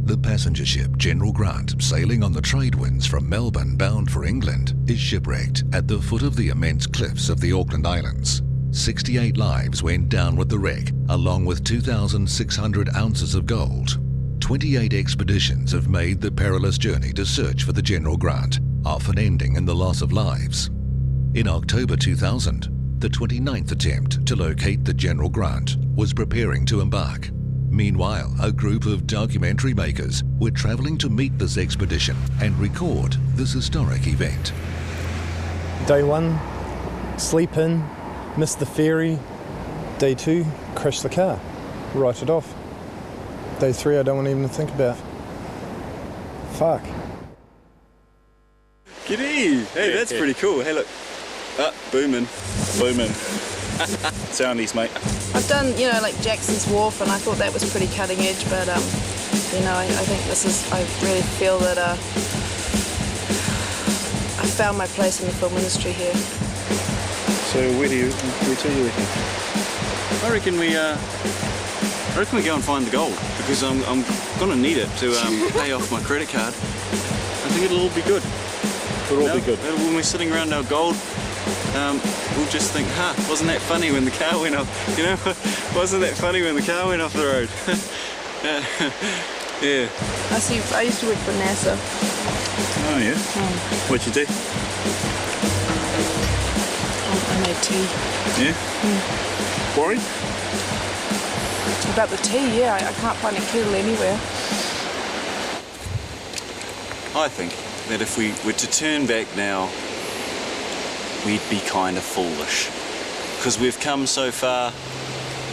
The passenger ship General Grant, sailing on the trade winds from Melbourne bound for England, is shipwrecked at the foot of the immense cliffs of the Auckland Islands. 68 lives went down with the wreck, along with 2,600 ounces of gold. 28 expeditions have made the perilous journey to search for the General Grant, often ending in the loss of lives. In October 2000, the 29th attempt to locate the General Grant was preparing to embark. Meanwhile, a group of documentary makers were travelling to meet this expedition and record this historic event. Day 1, sleep in, missed the ferry. Day 2, crashed the car, write it off. Day 3, I don't want to even think about. Fuck. G'day! Hey, that's pretty cool. Hey, look. Booming. Booming. Soundies, mate. I've done, like Jackson's Wharf, and I thought that was pretty cutting edge, but, I think I really feel that I found my place in the film industry here. So where do you reckon? I reckon we go and find the gold, because I'm gonna need it to pay off my credit card. I think it'll all be good. It'll all be good. When we're sitting around our gold, we'll just think, wasn't that funny when the car went off? Wasn't that funny when the car went off the road? Yeah. I used to work for NASA. Oh, yeah? What'd you do? I made tea. Yeah? Worried? About the tea, yeah. I can't find a kettle anywhere. I think that if we were to turn back now, we'd be kind of foolish. Because we've come so far.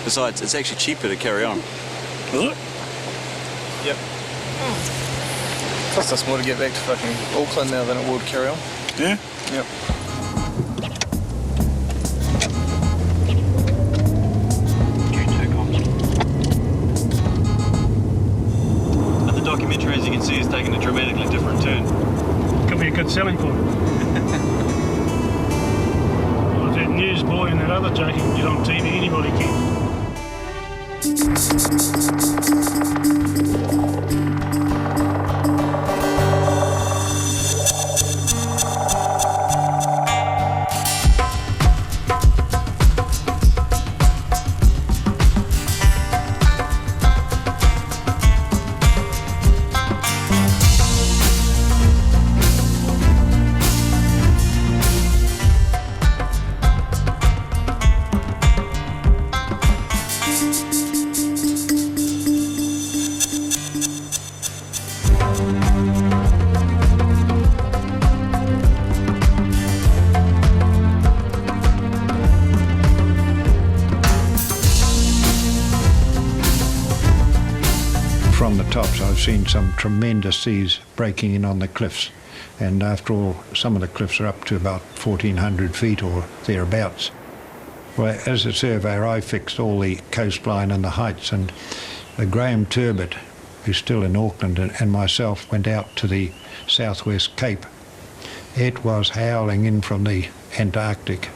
Besides, it's actually cheaper to carry on. Is it? Yep. Costs us more to get back to fucking Auckland now than it would carry on. Yeah? Yep. But the documentary, as you can see, is taking a dramatically different turn. Could be a good selling point. Well, that newsboy and that other joke you can get on TV, anybody can. From the tops, I've seen some tremendous seas breaking in on the cliffs, and after all, some of the cliffs are up to about 1,400 feet or thereabouts. Well, as a surveyor, I fixed all the coastline and the heights, and Graham Turbot, who's still in Auckland, and myself went out to the southwest Cape. It was howling in from the Antarctic,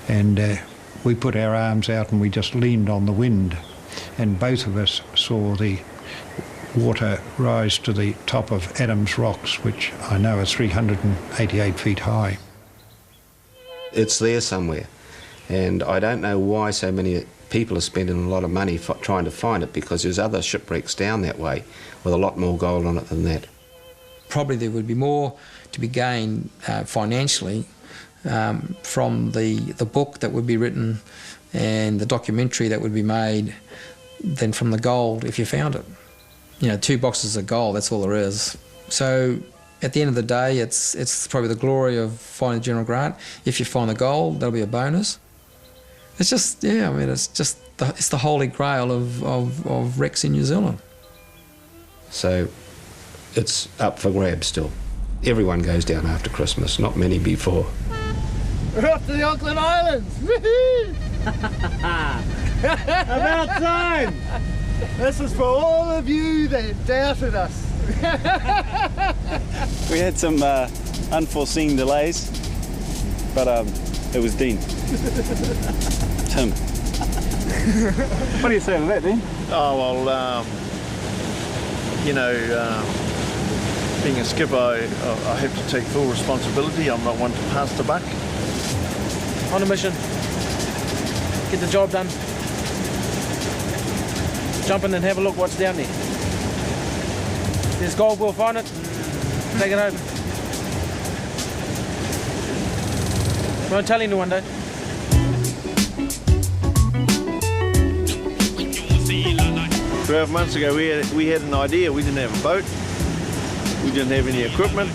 and we put our arms out and we just leaned on the wind, and both of us saw the water rise to the top of Adams Rocks, which I know are 388 feet high. It's there somewhere, and I don't know why so many people are spending a lot of money trying to find it, because there's other shipwrecks down that way with a lot more gold on it than that. Probably there would be more to be gained financially from the book that would be written and the documentary that would be made than from the gold if you found it. 2 boxes of gold, that's all there is. So at the end of the day, it's probably the glory of finding General Grant. If you find the gold, that'll be a bonus. It's just, it's the holy grail of wrecks in New Zealand. So it's up for grabs still. Everyone goes down after Christmas, not many before. We're off to the Auckland Islands! Woohoo! About time! This is for all of you that doubted us. We had some unforeseen delays, but it was Dean. Tim. What do you say to that, Dean? Oh, well, You know, being a skipper, I have to take full responsibility. I'm not one to pass the buck. On a mission. Get the job done. Jump in and have a look what's down there. There's gold, we'll find it. Take it home. Won't tell anyone, though. 12 months ago, we had an idea. We didn't have a boat. We didn't have any equipment.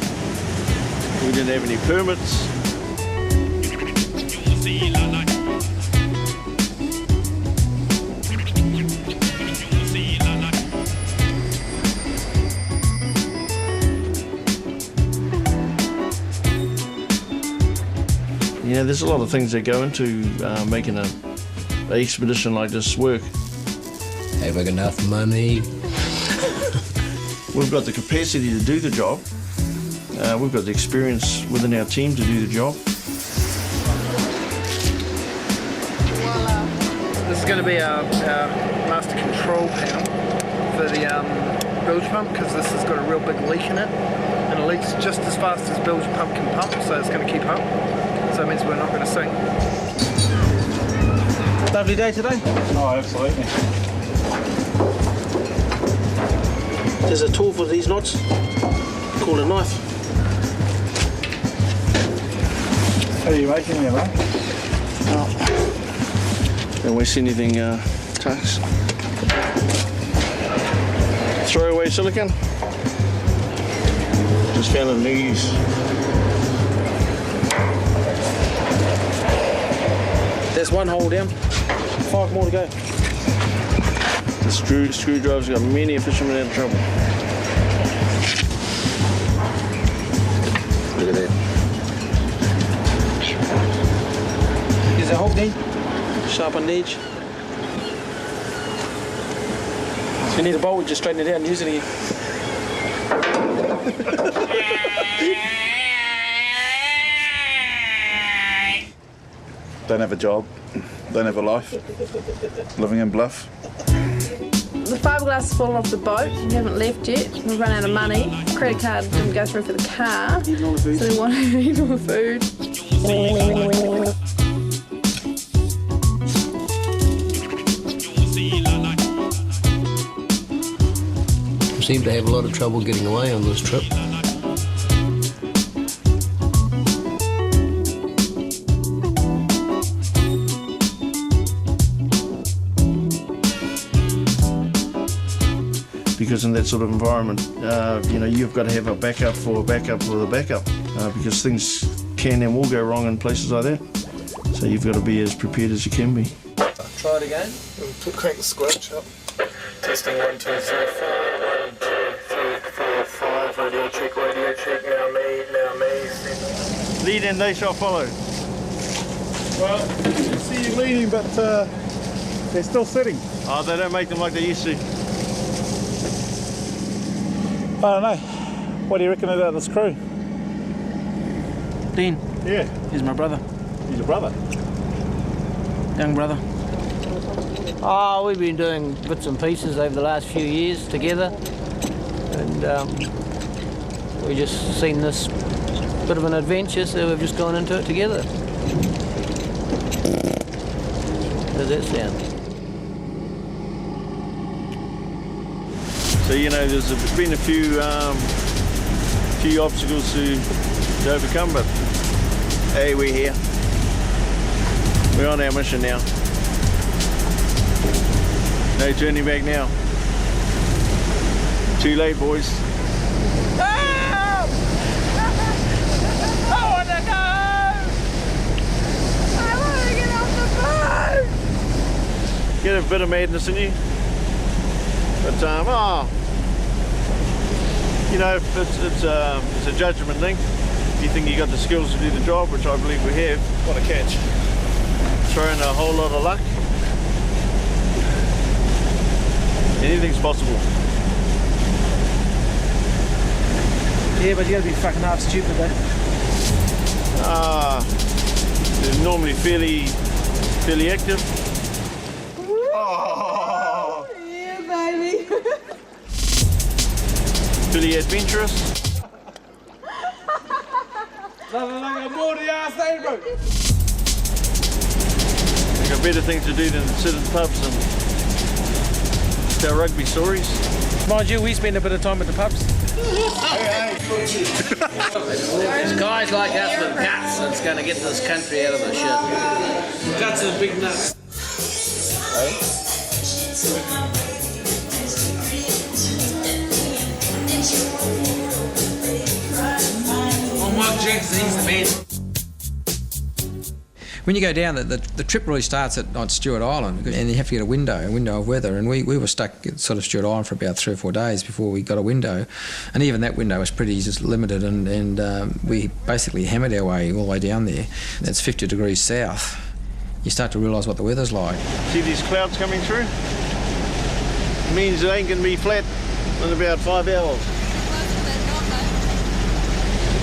We didn't have any permits. You know, there's a lot of things that go into making an expedition like this work. Having enough money. We've got the capacity to do the job. We've got the experience within our team to do the job. This is going to be our master control panel for the bilge pump, because this has got a real big leak in it, and it leaks just as fast as bilge pump can pump, so it's going to keep up. So it means we're not going to sink. Lovely day today. Oh, absolutely. There's a tool for these knots called a knife. How are you making them, mate? Don't waste anything, Tux. Throwaway silicone. Just found a new use. There's one hole down, 5 more to go. The screwdriver's got many a fishermen out of trouble. Look at that. There's a hole there, sharpened edge. If you need a bolt, we just straighten it out and use it again. Don't have a job, don't have a life, living in Bluff. The fiberglass has fallen off the boat. We haven't left yet. We've run out of money. Credit card didn't go through for the car. So we want to eat all the food. We seem to have a lot of trouble getting away on this trip. Because in that sort of environment, you know, you've got to have a backup for a backup for the backup, because things can and will go wrong in places like that. So you've got to be as prepared as you can be. Try it again. We'll crank the squelch up. Testing 1, 2, 3, 4. 1, 2, 3, 4, 5. Radio check, radio check. Now me. Lead and they shall follow. Well, I see you leading, but they're still sitting. Oh, they don't make them like they used to. I don't know. What do you reckon about this crew? Dean. Yeah. He's my brother. He's your brother? Young brother. Oh, we've been doing bits and pieces over the last few years together, and we just seen this bit of an adventure, so we've just gone into it together. How does that sound? So, you know, there's been a few obstacles to overcome, but hey, we're here. We're on our mission now. No turning back now. Too late, boys. I want to go! I want to get off the boat! Get a bit of madness in you. But, you know, it's a judgment thing. If you think you got the skills to do the job, which I believe we have, what a catch. Throw in a whole lot of luck. Anything's possible. Yeah, but you gotta be fucking half stupid though. They're normally fairly active. Oh. Yeah, baby. Pretty adventurous. Nothing like a morty ass thing, bro. We've got better things to do than sit in pubs and tell rugby stories. Mind you, we spend a bit of time at the pubs. It's guys like us with guts that's going to get this country out of the shit. Guts and big nuts. Oh, Mark Jackson, he's the man. When you go down, the trip really starts on Stewart Island, and you have to get a window of weather. And we were stuck at sort of Stewart Island for about 3 or 4 days before we got a window, and even that window was pretty just limited. And we basically hammered our way all the way down there. It's 50 degrees south. You start to realise what the weather's like. See these clouds coming through? It means it ain't going to be flat in about 5 hours.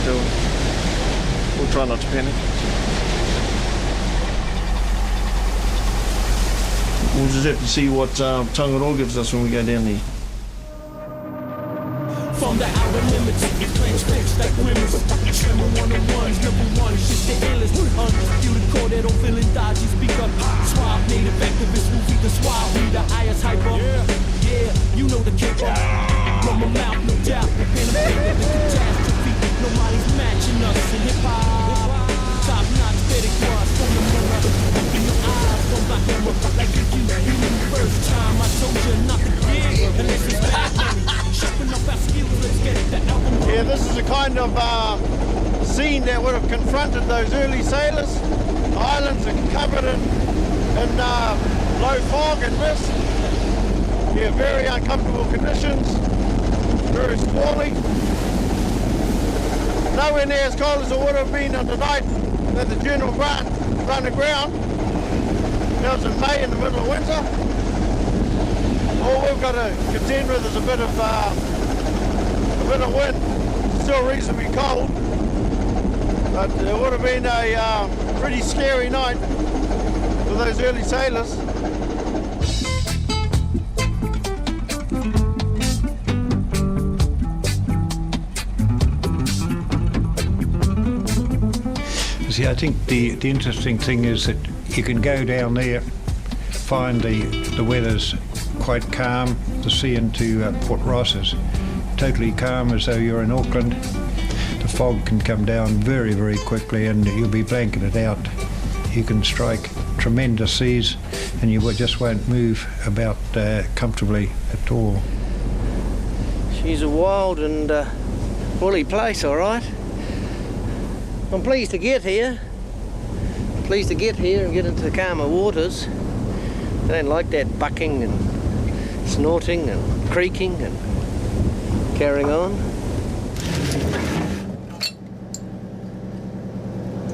So we'll try not to panic. We'll just have to see what Tangaroa gives us when we go down there. From the hour limits, it's plain sticks like women's. Tremor 101's #1, shit the endless. Undisputed core that don't feel in dodgy speaker. Suave native activist, will be the suave, we the highest hyper. Yeah, you know the kicker. From my mouth, no doubt. The pen of paper, the catastrophe. Nobody's matching us in hip-hop. Top notch, better cross from the mirror. In your eyes, from my hammer. Like if you knew the first time I told you not to give. Unless it's bad money. Sharpen up our skills, let's get the album. Yeah, this is a kind of scene that would have confronted those early sailors. The islands are covered in low fog and mist. Yeah, very uncomfortable conditions, very squally. Nowhere near as cold as it would have been on the night that the General Grant run aground. That was in May in the middle of winter. All we've got to contend with is a bit of wind. Still reasonably cold, but it would have been a pretty scary night for those early sailors. See, I think the interesting thing is that you can go down there, find the weather's quite calm. The sea into Port Ross is totally calm, as though you're in Auckland. The fog can come down very, very quickly and you'll be blanketed out. You can strike tremendous seas and you just won't move about comfortably at all. She's a wild and woolly place, all right. I'm pleased to get here. Pleased to get here and get into the calmer waters. I don't like that bucking and snorting and creaking and carrying on.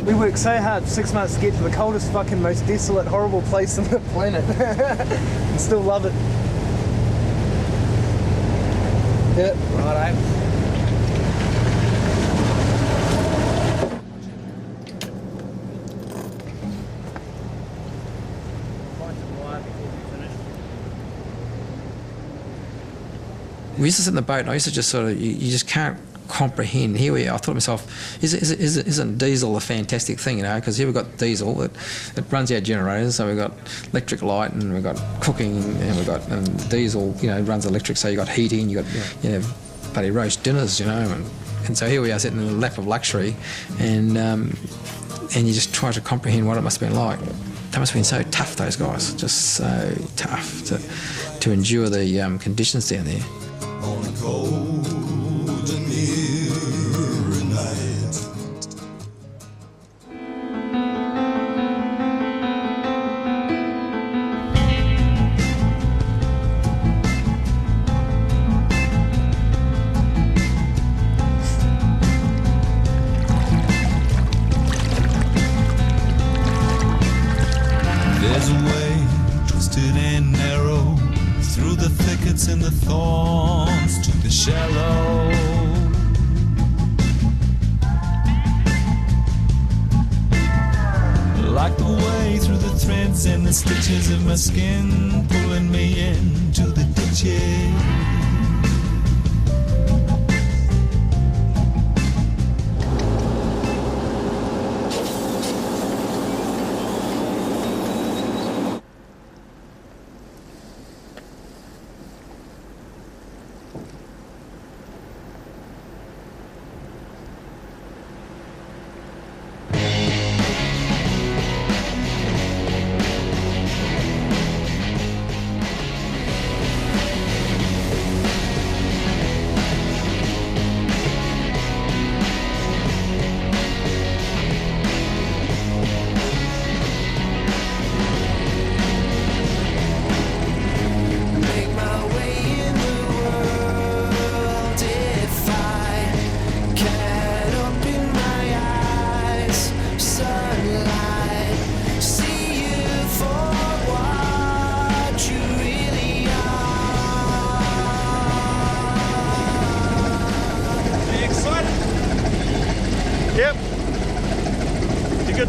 We worked so hard for 6 months to get to the coldest, fucking, most desolate, horrible place on the planet. And still love it. Yeah. Righto. We used to sit in the boat and I used to just sort of, you just can't comprehend. Here we are, I thought to myself, isn't diesel a fantastic thing, you know, because here we've got diesel, it runs our generators, so we've got electric light and we've got cooking and we've got diesel, you know, runs electric, so you've got heating, you've got, you know, bloody roast dinners, you know, and so here we are sitting in a lap of luxury and you just try to comprehend what it must have been like. They must have been so tough, those guys, just so tough to endure the conditions down there. On a cold and eerie night. There's a way, twisted and narrow, through the thickets and the thorns to the shallow. Like the way through the threads and the stitches of my skin, pulling me into the ditches.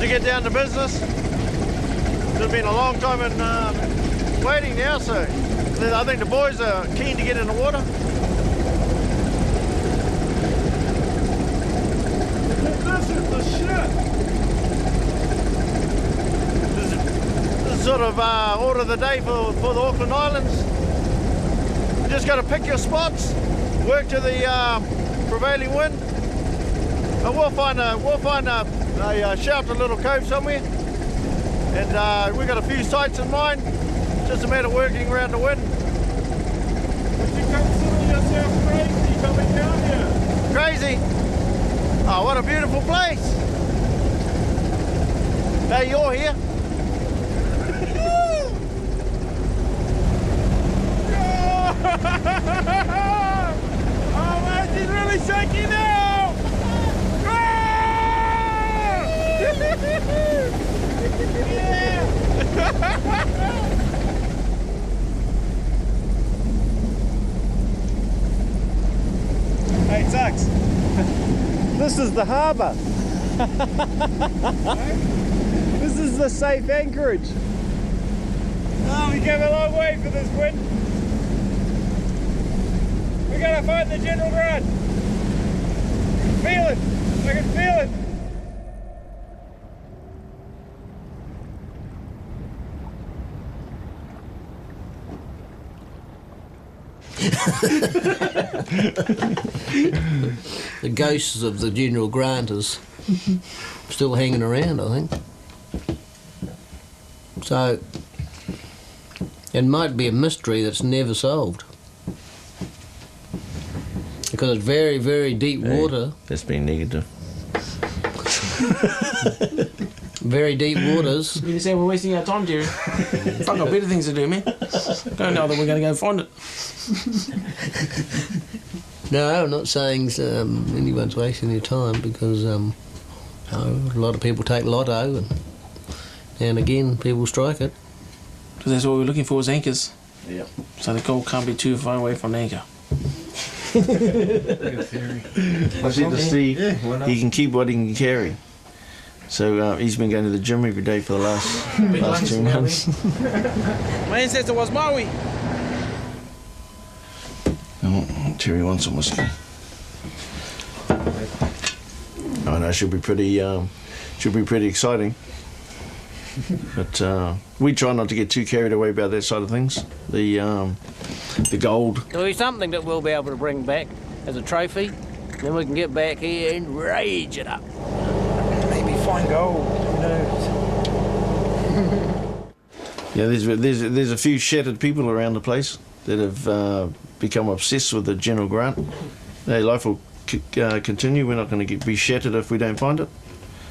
to get down to business. It's been a long time in waiting now, so I think the boys are keen to get in the water. This is the shit. This is sort of order of the day for the Auckland Islands. You just got to pick your spots, work to the prevailing wind, and we'll find a sheltered little cove somewhere. And we've got a few sites in mind. Just a matter of working around the wind. Would you consider yourself crazy coming down here? Crazy? Oh, what a beautiful place. Hey, you're here. Oh man, she's really shaking now. Hey, Tux. This is the harbour. This is the safe anchorage. Oh, we came a long way for this wind. We gotta find the general grant. Feel it. I can feel it. The ghosts of the General Grant is still hanging around, I think. So, it might be a mystery that's never solved. Because it's very, very deep water. That's being negative. Very deep waters. You say we're wasting our time, Jerry. I've got better things to do, man. Don't know that we're going to go find it. No, I'm not saying anyone's wasting their time because a lot of people take lotto and again people strike it. Because that's what we're looking for is anchors. Yeah. So the goal can't be too far away from the anchor. Good theory. I said to Steve, he can keep what he can carry. So he's been going to the gym every day for the last 2 months. My ancestor was Maui. Oh, Terry wants some whiskey. I know, should be pretty exciting. But we try not to get too carried away about that side of things. The gold. It'll be something that we'll be able to bring back as a trophy. Then we can get back here and rage it up. Maybe find gold. Who knows? Yeah, there's a few shattered people around the place that have become obsessed with the general grant. Hey, life will continue. We're not going to be shattered if we don't find it.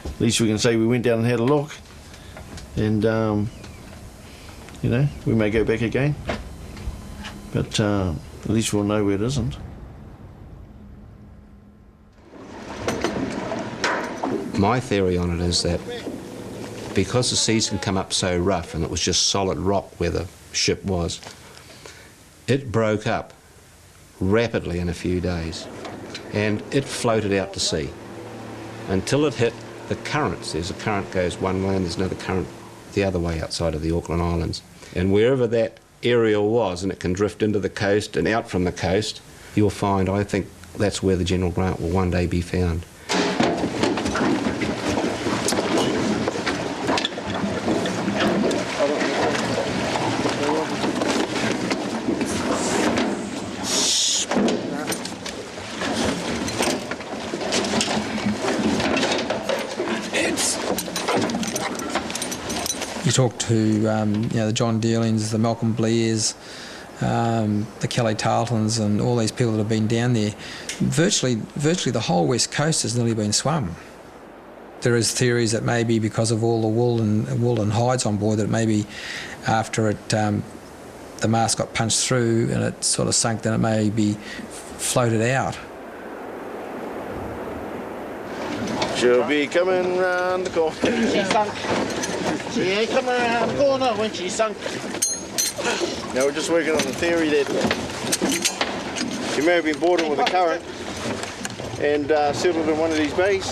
At least we can say we went down and had a look. And, you know, we may go back again. But at least we'll know where it isn't. My theory on it is that because the seas can come up so rough and it was just solid rock where the ship was, it broke up rapidly in a few days and it floated out to sea until it hit the currents. There's a current goes one way and there's another current the other way outside of the Auckland Islands. And wherever that area was, and it can drift into the coast and out from the coast, you'll find, I think that's where the General Grant will one day be found. You talk to the John Dealings, the Malcolm Blairs, the Kelly Tarletons, and all these people that have been down there. Virtually the whole west coast has nearly been swum. There is theories that maybe because of all the wool and hides on board, that maybe after it the mast got punched through and it sort of sunk, then it may be floated out. She'll be coming round the corner. She sunk. She ain't coming around the corner when she sunk. Now we're just working on the theory that she may have been brought in with a current and settled in one of these bays.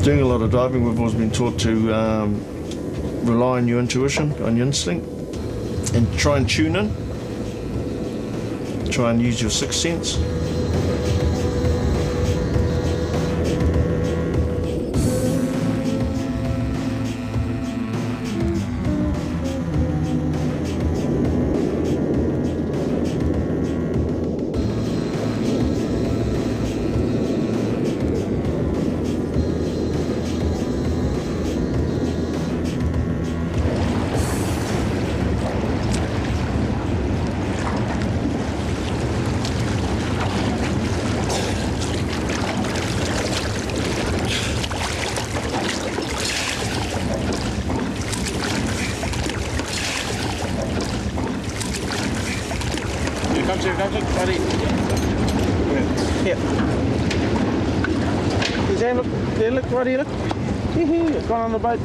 Doing a lot of diving, we've always been taught to rely on your intuition, on your instinct, and try and tune in. Try and use your sixth sense. Buddy. Here. Is there, look, there, look, right here, look. It's gone on the boat.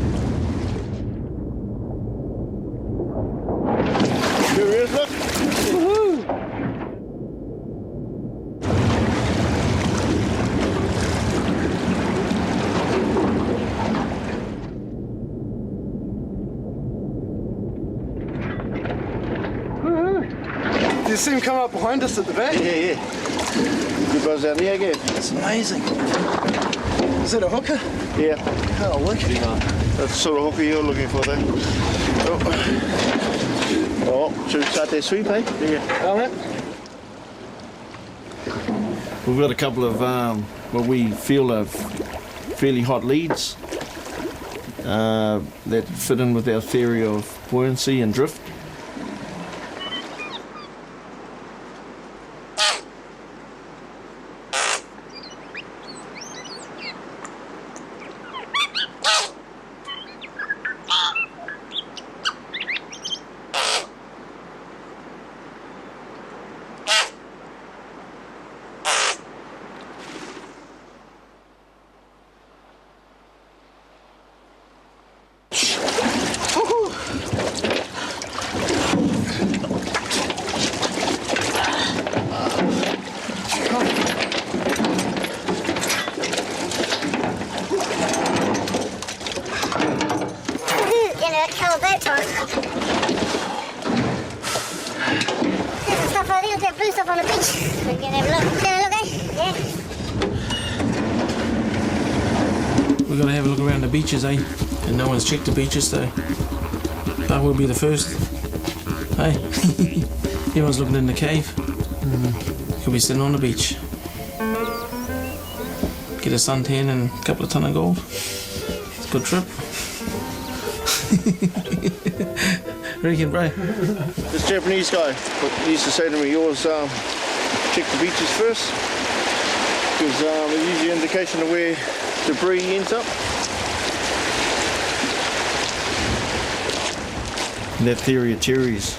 Here he is, look. Woohoo! You see him come up behind us at the back? Yeah. He goes out there again. It's amazing. Is it a hooker? Yeah. Oh, look. That's the sort of hooker you're looking for there. Oh, should we start their sweep, eh? Yeah. All right. We've got a couple of what we feel are fairly hot leads that fit in with our theory of buoyancy and drift. We're going to have a look around the beaches, eh? And no one's checked the beaches, though. I will be the first. Hey, everyone's looking in the cave. Could be sitting on the beach. Get a suntan and a couple of ton of gold. It's a good trip. Reckon, bro? This Japanese guy used to say to me, you always check the beaches first, because it gives you an indication of where debris ends up. That theory of cherries,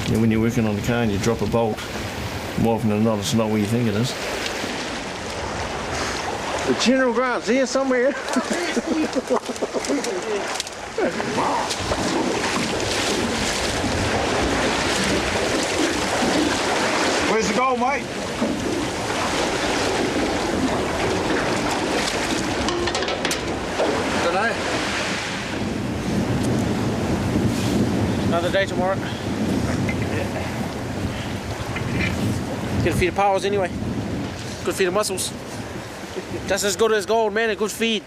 you know, when you're working on the car and you drop a bolt, more often than not it's not where you think it is. The General Grant's here somewhere. Where's the goal, mate? Don't know. Another day tomorrow. Good feed of powers anyway. Good feed of muscles. Just as good as gold, man. A good feed.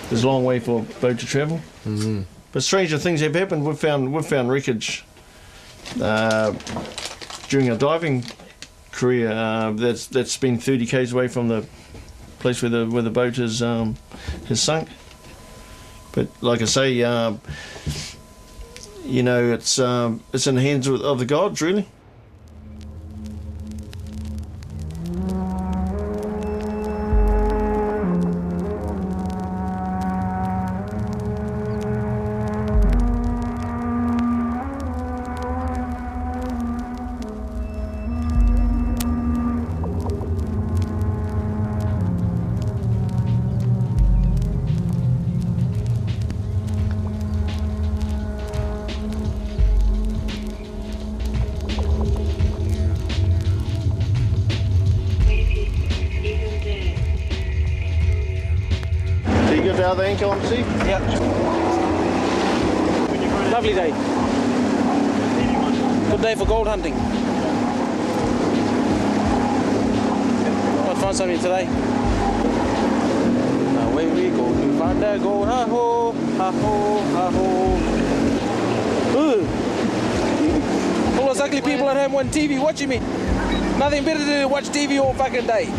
There's a long way for a boat to travel. Mm-hmm. But stranger things have happened. We've found wreckage during our diving career that's been 30 k's away from the place where the boat has sunk. But like I say, you know, it's in the hands of the gods, really. the other anchor on the sea? Yeah. Lovely day. Good day for gold hunting. Might find something today. Away we go to find that gold. Ha ho, ha ho, ha ho. Ooh. All those ugly people at home on TV watching me. Nothing better to do than watch TV all fucking day.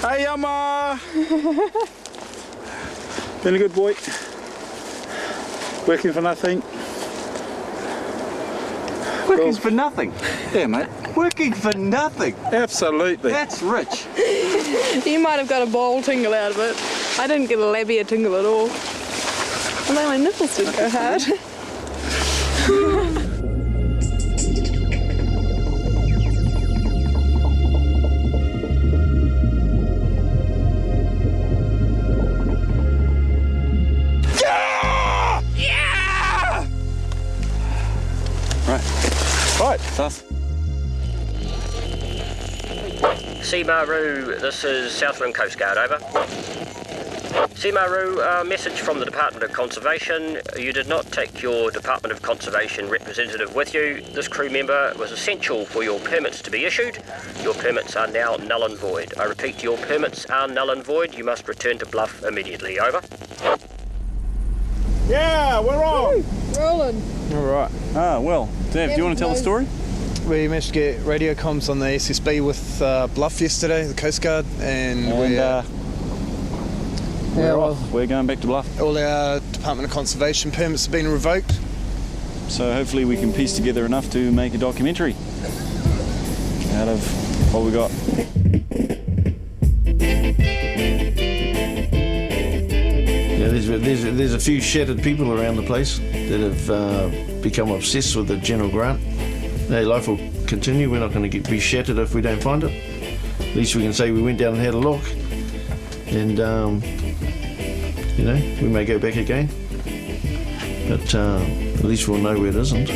Hey, been a good boy. Working for nothing. Working for nothing? Yeah, mate. Working for nothing? Absolutely. That's rich. You might have got a ball tingle out of it. I didn't get a labia tingle at all. Although my nipples did go hard. Right, tough. Seamaroo, this is Southland Coast Guard, over. Seamaroo, message from the Department of Conservation. You did not take your Department of Conservation representative with you. This crew member was essential for your permits to be issued. Your permits are now null and void. I repeat, your permits are null and void. You must return to Bluff immediately, over. Yeah, we're on. Rolling. All right. Ah, well, Dave, do you want to tell the story? We managed to get radio comms on the SSB with Bluff yesterday, the Coast Guard, and we're off. We're going back to Bluff. All our Department of Conservation permits have been revoked. So hopefully we can piece together enough to make a documentary out of what we got. Yeah, there's a few shattered people around the place that have become obsessed with the general grant. Their life will continue. We're not going to be shattered if we don't find it. At least we can say we went down and had a look, and you know, we may go back again, but at least we'll know where it isn't.